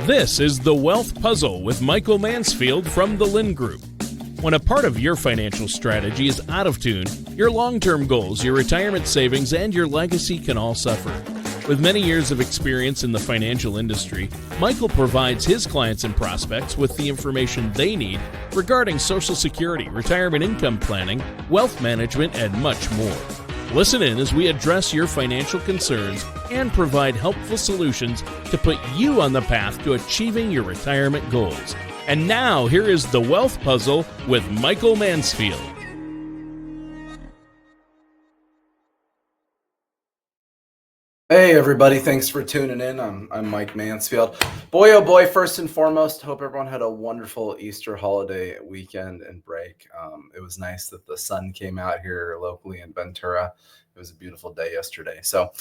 This is The Wealth Puzzle with Michael Mansfield from the Lynn Group. When a part of your financial strategy is out of tune, your long-term goals, your retirement savings, and your legacy can all suffer. With many years of experience in the financial industry, Michael provides his clients and prospects with the information they need regarding Social Security, retirement income planning, wealth management, and much more. Listen in as we address your financial concerns and provide helpful solutions to put you on the path to achieving your retirement goals. And now, here is The Wealth Puzzle with Michael Mansfield. Hey everybody, thanks for tuning in. I'm Mike Mansfield. Boy, oh boy, first and foremost, hope everyone had a wonderful Easter holiday weekend and break. It was nice that the sun came out here locally in Ventura. It was a beautiful day yesterday. So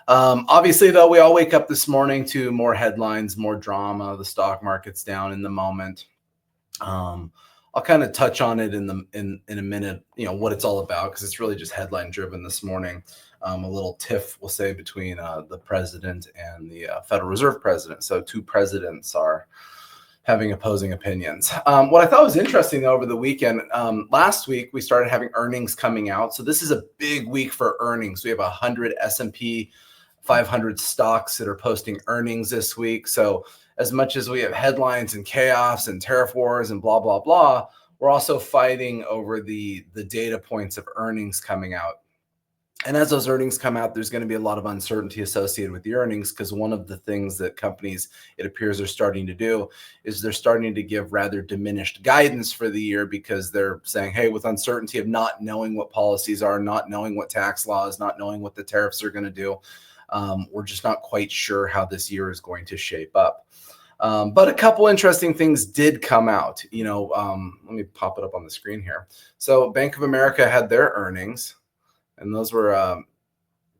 obviously, though, we all wake up this morning to more headlines, more drama. The stock market's down in the moment. I'll kind of touch on it in a minute, what it's all about, because it's really just headline driven this morning. A little tiff, we'll say, between the president and the Federal Reserve president. So two presidents are having opposing opinions. What I thought was interesting, though, over the weekend, last week we started having earnings coming out. So this is a big week for earnings. We have 100 S&P 500 stocks that are posting earnings this week. So as much as we have headlines and chaos and tariff wars and blah, blah, blah, we're also fighting over the data points of earnings coming out. And as those earnings come out, there's going to be a lot of uncertainty associated with the earnings, because one of the things that companies, it appears, are starting to do is they're starting to give rather diminished guidance for the year, because they're saying, hey, with uncertainty of not knowing what policies are, not knowing what tax laws, not knowing what the tariffs are going to do, we're just not quite sure how this year is going to shape up. But a couple interesting things did come out. Let me pop it up on the screen here. So Bank of America had their earnings. And those were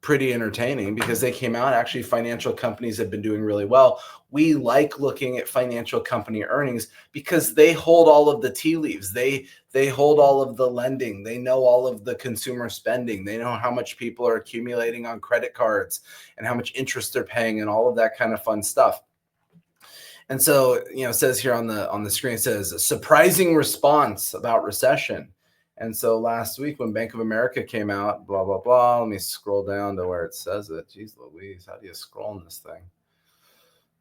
pretty entertaining, because they came out. Actually, financial companies have been doing really well. We like looking at financial company earnings because they hold all of the tea leaves. They hold all of the lending. They know all of the consumer spending. They know how much people are accumulating on credit cards and how much interest they're paying and all of that kind of fun stuff. And so, it says here on the screen, it says a surprising response about recession. And so last week when Bank of America came out, blah, blah, blah, let me scroll down to where it says it. Jeez Louise, how do you scroll on this thing?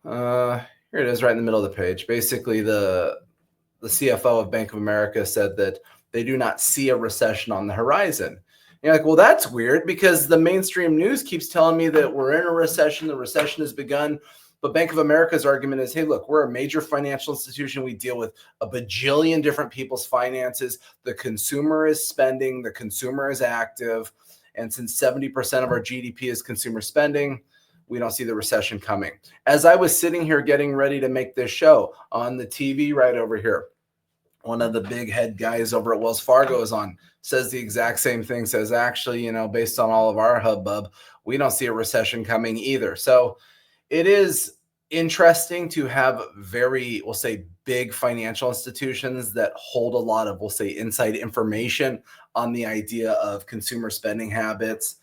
Here it is right in the middle of the page. Basically, the CFO of Bank of America said that they do not see a recession on the horizon. And you're like, well, that's weird, because the mainstream news keeps telling me that we're in a recession. The recession has begun. But Bank of America's argument is, hey, look, we're a major financial institution. We deal with a bajillion different people's finances. The consumer is spending. The consumer is active. And since 70% of our GDP is consumer spending, we don't see the recession coming. As I was sitting here getting ready to make this show, on the TV right over here, one of the big head guys over at Wells Fargo is on, says the exact same thing, says, actually, based on all of our hubbub, we don't see a recession coming either. So it is interesting to have very, we'll say, big financial institutions that hold a lot of, we'll say, inside information on the idea of consumer spending habits,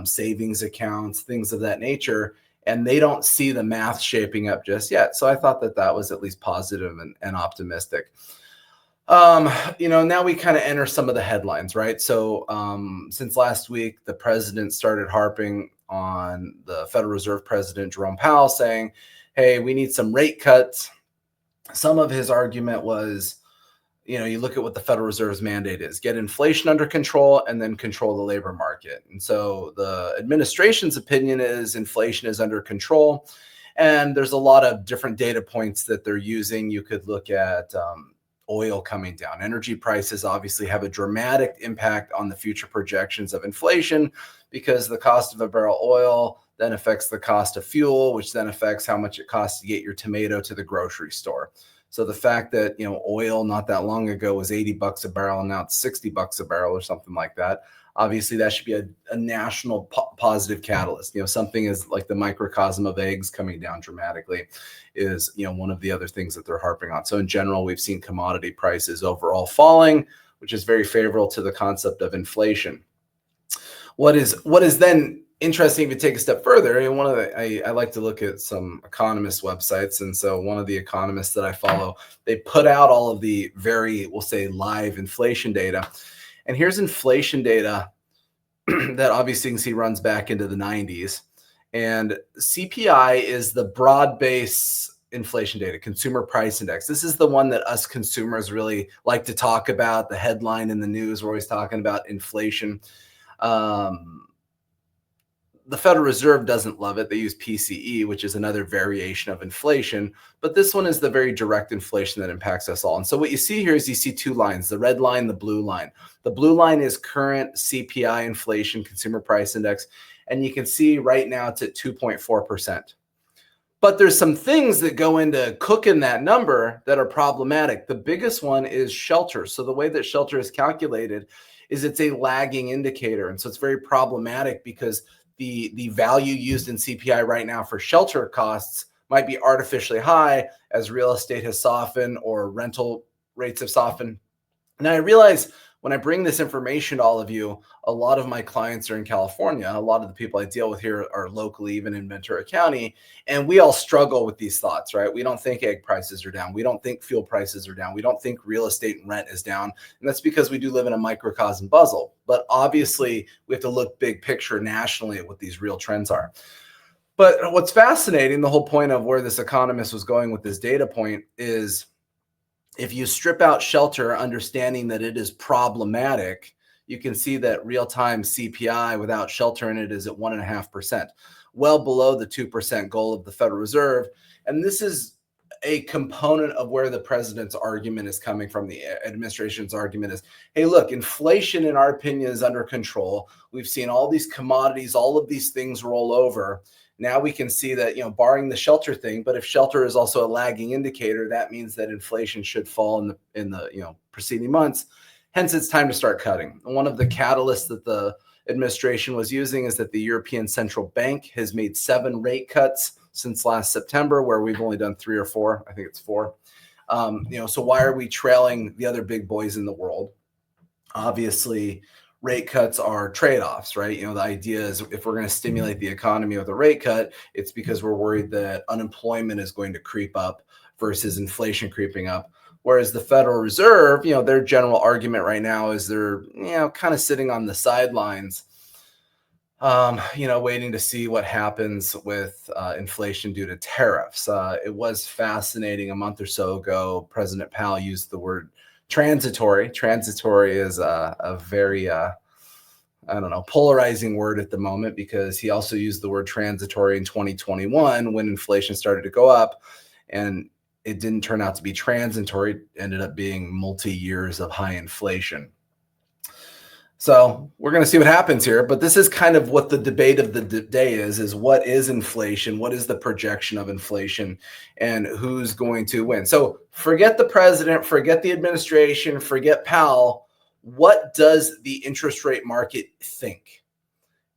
savings accounts, things of that nature, and they don't see the math shaping up just yet. So I thought that was at least positive and optimistic. Now we kind of enter some of the headlines, right? So since last week, the president started harping on the Federal Reserve President Jerome Powell, saying, hey, we need some rate cuts. Some of his argument was, you look at what the Federal Reserve's mandate is: get inflation under control and then control the labor market. And so the administration's opinion is inflation is under control. And there's a lot of different data points that they're using. You could look at oil coming down. Energy prices obviously have a dramatic impact on the future projections of inflation, because the cost of a barrel of oil then affects the cost of fuel, which then affects how much it costs to get your tomato to the grocery store. So the fact that, oil not that long ago was $80 a barrel and now it's $60 a barrel or something like that, obviously that should be a national positive catalyst. Something is like the microcosm of eggs coming down dramatically is, one of the other things that they're harping on. So in general, we've seen commodity prices overall falling, which is very favorable to the concept of inflation. What is then interesting if you take a step further. And I like to look at some economist websites, and so one of the economists that I follow, they put out all of the we'll say live inflation data. And here's inflation data that obviously you can see runs back into the 90s. And CPI is the broad base inflation data, consumer price index. This is the one that us consumers really like to talk about. The headline in the news, we're always talking about inflation. The Federal Reserve doesn't love it. They use PCE, which is another variation of inflation, but this one is the very direct inflation that impacts us all. And so what you see here is you see two lines, the red line, the blue line. The blue line is current CPI inflation, consumer price index, and you can see right now it's at 2.4%. But there's some things that go into cooking that number that are problematic. The biggest one is shelter. So the way that shelter is calculated is it's a lagging indicator. And so it's very problematic because the value used in CPI right now for shelter costs might be artificially high as real estate has softened or rental rates have softened. And I realize when I bring this information to all of you, a lot of my clients are in California. A lot of the people I deal with here are locally, even in Ventura County. And we all struggle with these thoughts, right? We don't think egg prices are down. We don't think fuel prices are down. We don't think real estate and rent is down. And that's because we do live in a microcosm puzzle. But obviously, we have to look big picture nationally at what these real trends are. But what's fascinating, the whole point of where this economist was going with this data point is, if you strip out shelter, understanding that it is problematic, you can see that real-time CPI without shelter in it is at 1.5%, well below the 2% goal of the Federal Reserve. And this is a component of where the president's argument is coming from. The administration's argument is, hey, look, inflation, in our opinion, is under control. We've seen all these commodities, all of these things roll over. Now we can see that, barring the shelter thing, but if shelter is also a lagging indicator, that means that inflation should fall in the preceding months. Hence, it's time to start cutting. And one of the catalysts that the administration was using is that the European Central Bank has made 7 rate cuts since last September, where we've only done 3 or 4. I think it's 4. So why are we trailing the other big boys in the world? Obviously, rate cuts are trade-offs, right? The idea is if we're going to stimulate the economy with a rate cut, it's because we're worried that unemployment is going to creep up versus inflation creeping up. Whereas the Federal Reserve, their general argument right now is they're, kind of sitting on the sidelines, waiting to see what happens with inflation due to tariffs. It was fascinating a month or so ago, President Powell used the word transitory. Transitory is a very, polarizing word at the moment, because he also used the word transitory in 2021 when inflation started to go up, and it didn't turn out to be transitory. It ended up being multi-years of high inflation. So we're going to see what happens here, but this is kind of what the debate of the day is what is inflation? What is the projection of inflation, and who's going to win? So forget the president, forget the administration, forget Powell. What does the interest rate market think?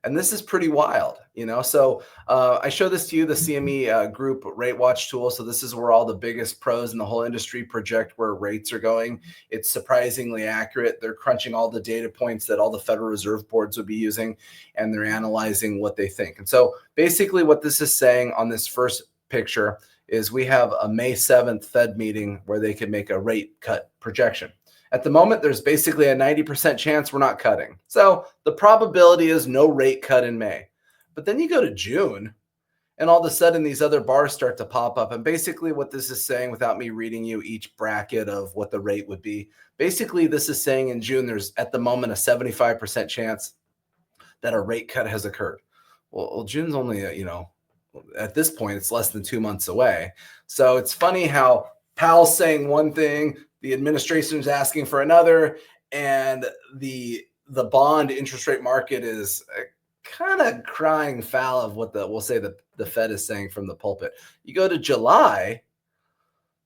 And this is pretty wild, So I show this to you, the CME Group Rate Watch tool. So this is where all the biggest pros in the whole industry project where rates are going. It's surprisingly accurate. They're crunching all the data points that all the Federal Reserve boards would be using, and they're analyzing what they think. And so basically what this is saying on this first picture is we have a May 7th Fed meeting where they could make a rate cut projection. At the moment, there's basically a 90% chance we're not cutting. So the probability is no rate cut in May. But then you go to June, and all of a sudden these other bars start to pop up. And basically what this is saying, without me reading you each bracket of what the rate would be, basically this is saying in June, there's at the moment a 75% chance that a rate cut has occurred. Well, June's only, at this point, it's less than 2 months away. So it's funny how Powell's saying one thing, the administration is asking for another, and the bond interest rate market is kind of crying foul of what the Fed is saying from the pulpit. You go to July,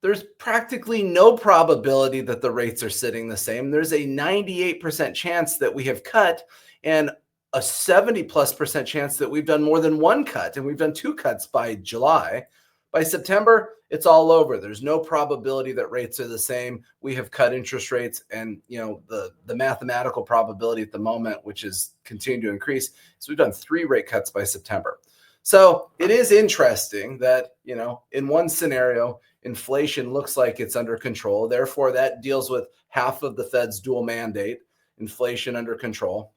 there's practically no probability that the rates are sitting the same. There's a 98% chance that we have cut, and a 70+% chance that we've done more than one cut, and we've done 2 cuts by July. By September, it's all over. There's no probability that rates are the same. We have cut interest rates, and the mathematical probability at the moment, which is continuing to increase, is we've done 3 rate cuts by September. So it is interesting that, in one scenario, inflation looks like it's under control. Therefore, that deals with half of the Fed's dual mandate, inflation under control.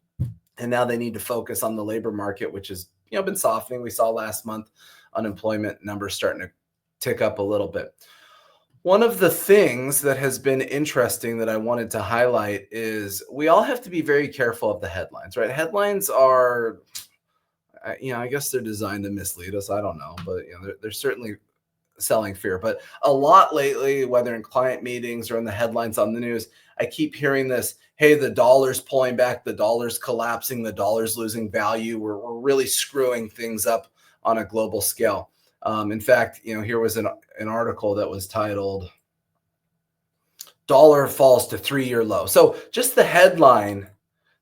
And now they need to focus on the labor market, which has been softening. We saw last month unemployment numbers starting to tick up a little bit. One of the things that has been interesting that I wanted to highlight is we all have to be very careful of the headlines, right? Headlines are, I guess they're designed to mislead us. I don't know, but they're certainly selling fear. But a lot lately, whether in client meetings or in the headlines on the news, I keep hearing this, hey, the dollar's pulling back, the dollar's collapsing, the dollar's losing value. We're really screwing things up on a global scale. In fact, here was an article that was titled, "Dollar Falls to 3-Year Low." So just the headline,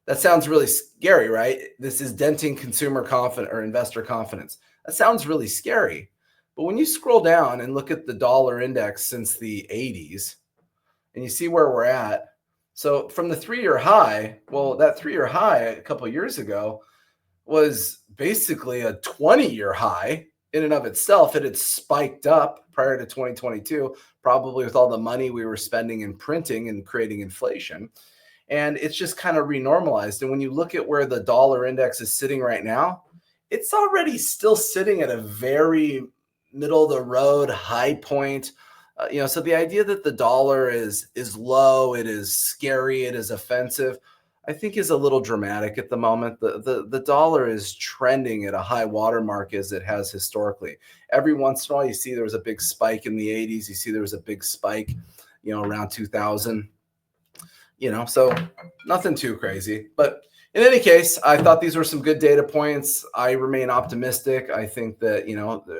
that sounds really scary, right? This is denting consumer confidence or investor confidence. That sounds really scary. But when you scroll down and look at the dollar index since the 80s, and you see where we're at, so from the 3-year high, well, that 3-year high a couple of years ago was basically a 20-year high in and of itself. It had spiked up prior to 2022, probably with all the money we were spending in printing and creating inflation. And it's just kind of renormalized. And when you look at where the dollar index is sitting right now, it's already still sitting at a very middle of the road high point. So the idea that the dollar is low, it is scary, it is offensive, I think is a little dramatic at the moment. The dollar is trending at a high watermark as it has historically. Every once in a while, you see there was a big spike in the 80s. You see there was a big spike, around 2000. So nothing too crazy. But in any case, I thought these were some good data points. I remain optimistic. I think that,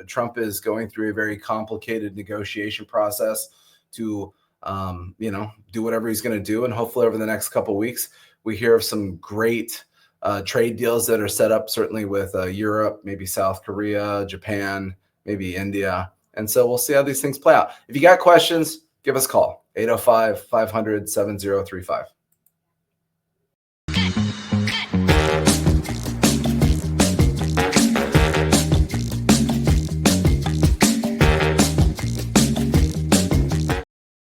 Trump is going through a very complicated negotiation process to, do whatever he's going to do. And hopefully over the next couple of weeks, we hear of some great trade deals that are set up, certainly with Europe, maybe South Korea, Japan, maybe India. And so we'll see how these things play out. If you got questions, give us a call, 805-500-7035.